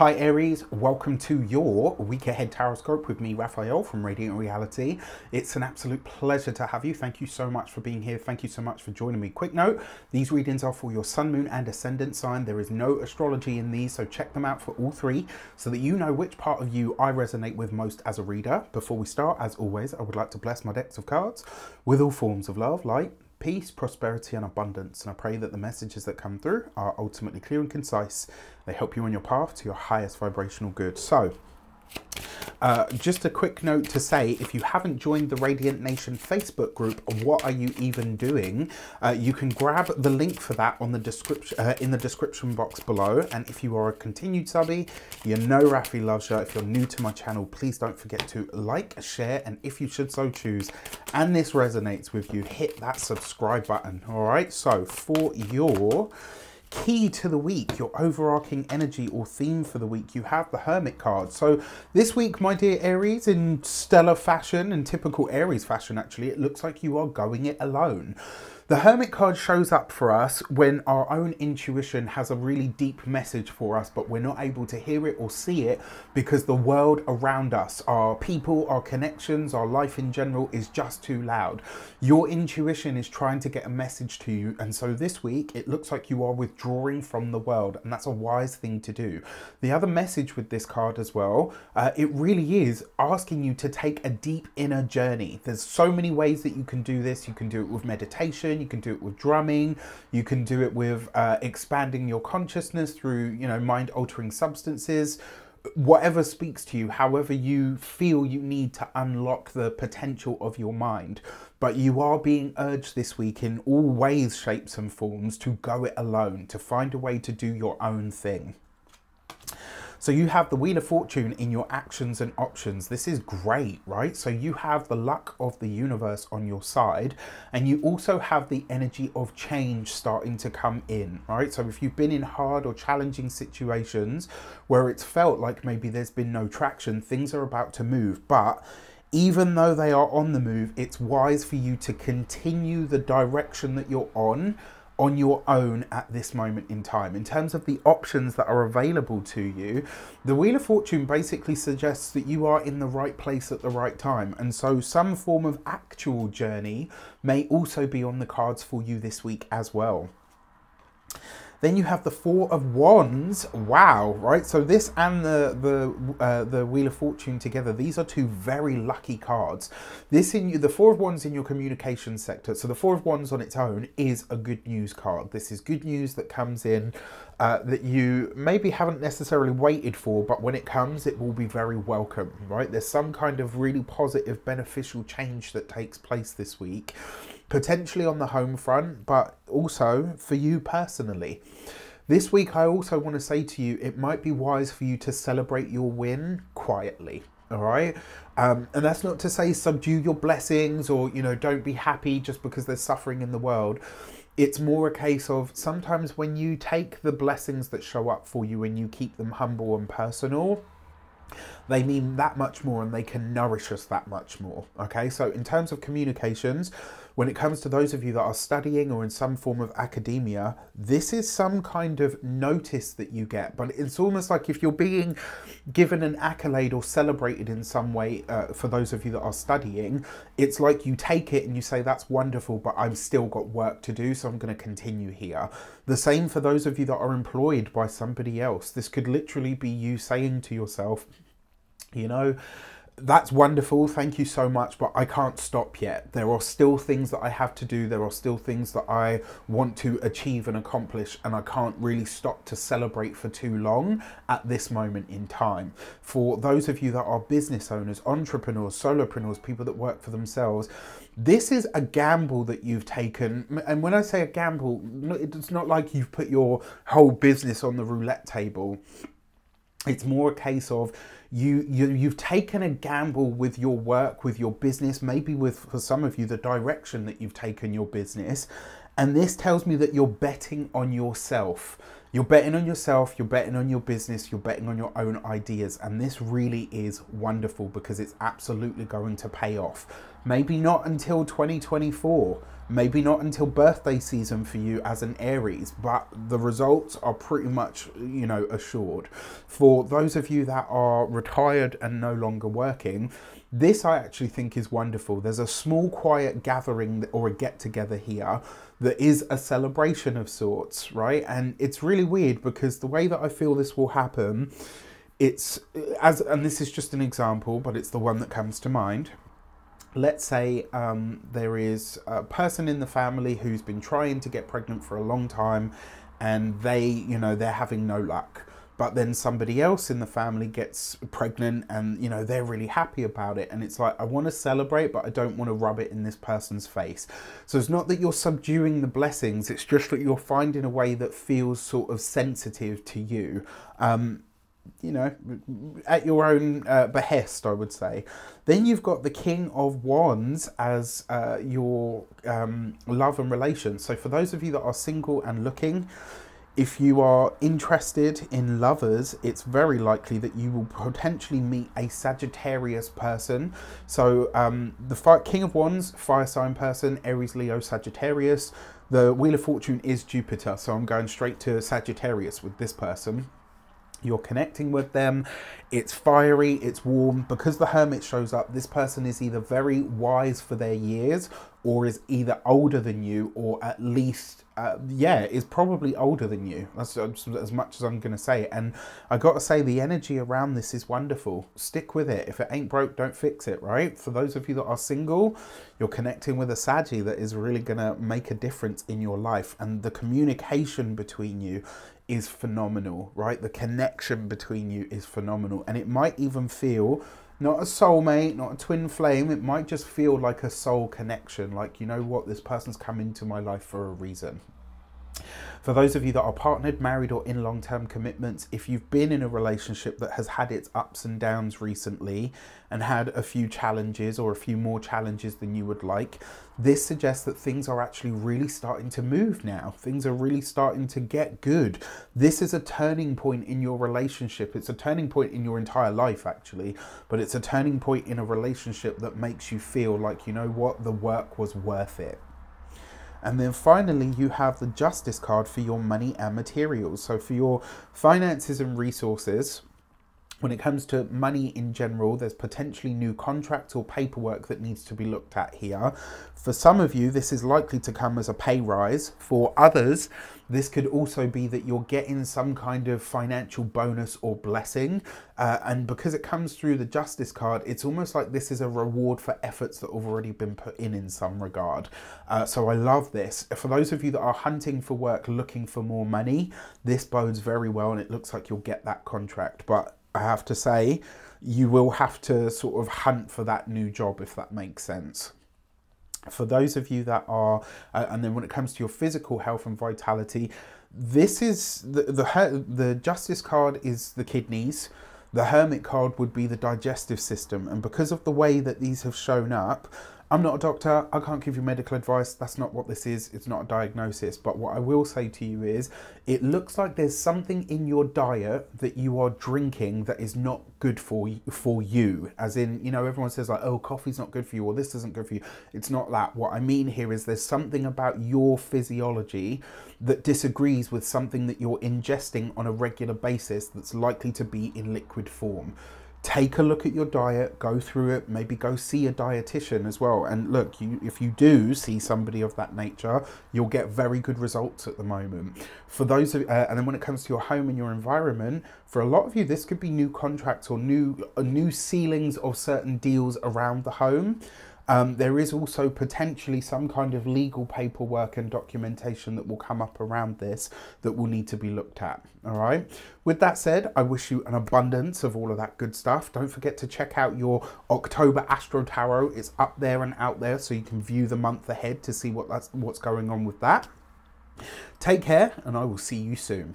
Hi Aries, welcome to your week ahead tarot with me, Raphael from Radiant Reality. It's an absolute pleasure to have you. Thank you so much for being here. Thank you so much for joining me. Quick note, these readings are for your sun, moon and ascendant sign. There is no astrology in these, so check them out for all three so that you know which part of you I resonate with most as a reader. Before we start, as always, I would like to bless my decks of cards with all forms of love, light, peace, prosperity and abundance, and I pray that the messages that come through are ultimately clear and concise. They help you on your path to your highest vibrational good. So just a quick note to say, if you haven't joined the Radiant Nation Facebook group, what are you even doing? You can grab the link for that on the description in the description box below. And if you are a continued subby, you know Rafi loves you. If you're new to my channel, please don't forget to like, share, and if you should so choose, and this resonates with you, hit that subscribe button. All right, so for your key to the week, your overarching energy or theme for the week, you have the Hermit card. So this week, my dear Aries, in stellar fashion and typical Aries fashion, actually, it looks like you are going it alone. The Hermit card shows up for us when our own intuition has a really deep message for us, but we're not able to hear it or see it because the world around us, our people, our connections, our life in general is just too loud. Your intuition is trying to get a message to you, and so this week it looks like you are withdrawing from the world, and that's a wise thing to do. The other message with this card as well, it really is asking you to take a deep inner journey. There's so many ways that you can do this. You can do it with meditation, you can do it with drumming, you can do it with expanding your consciousness through, you know, mind-altering substances. Whatever speaks to you, however you feel you need to unlock the potential of your mind. But you are being urged this week in all ways, shapes and forms to go it alone, to find a way to do your own thing. So you have the Wheel of Fortune in your actions and options. This is great, right? So you have the luck of the universe on your side, and you also have the energy of change starting to come in, right? So if you've been in hard or challenging situations where it's felt like maybe there's been no traction, things are about to move. But even though they are on the move, it's wise for you to continue the direction that you're on your own at this moment in time. In terms of the options that are available to you, the Wheel of Fortune basically suggests that you are in the right place at the right time, and so some form of actual journey may also be on the cards for you this week as well. Then you have the Four of Wands. Wow, right? So this and the Wheel of Fortune together, these are two very lucky cards. The Four of Wands in your communication sector. So the Four of Wands on its own is a good news card. This is good news that comes in that you maybe haven't necessarily waited for, but when it comes, it will be very welcome, right? There's some kind of really positive, beneficial change that takes place this week, potentially on the home front, but also for you personally. This week, I also want to say to you, it might be wise for you to celebrate your win quietly. All right. And that's not to say subdue your blessings or, you know, don't be happy just because there's suffering in the world. It's more a case of sometimes when you take the blessings that show up for you and you keep them humble and personal, they mean that much more and they can nourish us that much more. Okay, so in terms of communications, when it comes to those of you that are studying or in some form of academia, this is some kind of notice that you get, but it's almost like if you're being given an accolade or celebrated in some way, for those of you that are studying, it's like you take it and you say, that's wonderful, but I've still got work to do, so I'm going to continue here. The same for those of you that are employed by somebody else. This could literally be you saying to yourself, you know, that's wonderful, thank you so much, but I can't stop yet. There are still things that I have to do. There are still things that I want to achieve and accomplish, and I can't really stop to celebrate for too long at this moment in time. For those of you that are business owners, entrepreneurs, solopreneurs, people that work for themselves, this is a gamble that you've taken. And when I say a gamble, it's not like you've put your whole business on the roulette table. It's more a case of you've taken a gamble with your work, with your business, maybe with, for some of you, the direction that you've taken your business. And this tells me that you're betting on yourself. You're betting on yourself, you're betting on your business, you're betting on your own ideas. And this really is wonderful because it's absolutely going to pay off. Maybe not until 2024. Maybe not until birthday season for you as an Aries, but the results are pretty much, you know, assured. For those of you that are retired and no longer working, this I actually think is wonderful. There's a small quiet gathering or a get together here that is a celebration of sorts, right? And it's really weird because the way that I feel this will happen, and this is just an example, but it's the one that comes to mind. Let's say there is a person in the family who's been trying to get pregnant for a long time, and they're having no luck. But then somebody else in the family gets pregnant and, you know, they're really happy about it. And it's like, I want to celebrate, but I don't want to rub it in this person's face. So it's not that you're subduing the blessings. It's just that you're finding a way that feels sort of sensitive to you. You know, at your own behest, I would say. Then you've got the King of Wands as your love and relations. So for those of you that are single and looking, if you are interested in lovers, it's very likely that you will potentially meet a Sagittarius person. So the King of Wands, fire sign person, Aries, Leo, Sagittarius. The Wheel of Fortune is Jupiter, so I'm going straight to Sagittarius with this person. You're connecting with them, it's fiery, it's warm. Because the Hermit shows up, this person is either very wise for their years or is either older than you, or at least, is probably older than you. That's as much as I'm going to say. And I got to say, the energy around this is wonderful. Stick with it. If it ain't broke, don't fix it, right? For those of you that are single, you're connecting with a Saggy that is really going to make a difference in your life. And the communication between you is phenomenal, right? The connection between you is phenomenal. And it might even feel not a soulmate, not a twin flame. It might just feel like a soul connection. Like, you know what, this person's come into my life for a reason. For those of you that are partnered, married, or in long-term commitments, if you've been in a relationship that has had its ups and downs recently and had a few challenges or a few more challenges than you would like, this suggests that things are actually really starting to move now. Things are really starting to get good. This is a turning point in your relationship. It's a turning point in your entire life, actually, but it's a turning point in a relationship that makes you feel like, you know what, the work was worth it. And then finally, you have the Justice card for your money and materials. So for your finances and resources, when it comes to money in general, there's potentially new contracts or paperwork that needs to be looked at here. For some of you, this is likely to come as a pay rise. For others, this could also be that you're getting some kind of financial bonus or blessing. And because it comes through the Justice card, it's almost like this is a reward for efforts that have already been put in some regard. So I love this. For those of you that are hunting for work, looking for more money, this bodes very well, and it looks like you'll get that contract. But I have to say, you will have to sort of hunt for that new job, if that makes sense. For those of you that are, and then when it comes to your physical health and vitality, this is the Justice card is the kidneys. The Hermit card would be the digestive system. And because of the way that these have shown up, I'm not a doctor, I can't give you medical advice, that's not what this is, it's not a diagnosis. But what I will say to you is, it looks like there's something in your diet that you are drinking that is not good for you. As in, you know, everyone says like, oh, coffee's not good for you, or this isn't good for you. It's not that. What I mean here is there's something about your physiology that disagrees with something that you're ingesting on a regular basis that's likely to be in liquid form. Take a look at your diet, go through it, maybe go see a dietitian as well. And look, if you do see somebody of that nature, you'll get very good results at the moment. For those of, and then when it comes to your home and your environment, for a lot of you, this could be new contracts or new ceilings of certain deals around the home. There is also potentially some kind of legal paperwork and documentation that will come up around this that will need to be looked at. All right. With that said, I wish you an abundance of all of that good stuff. Don't forget to check out your October Astro Tarot. It's up there and out there, so you can view the month ahead to see what's going on with that. Take care, and I will see you soon.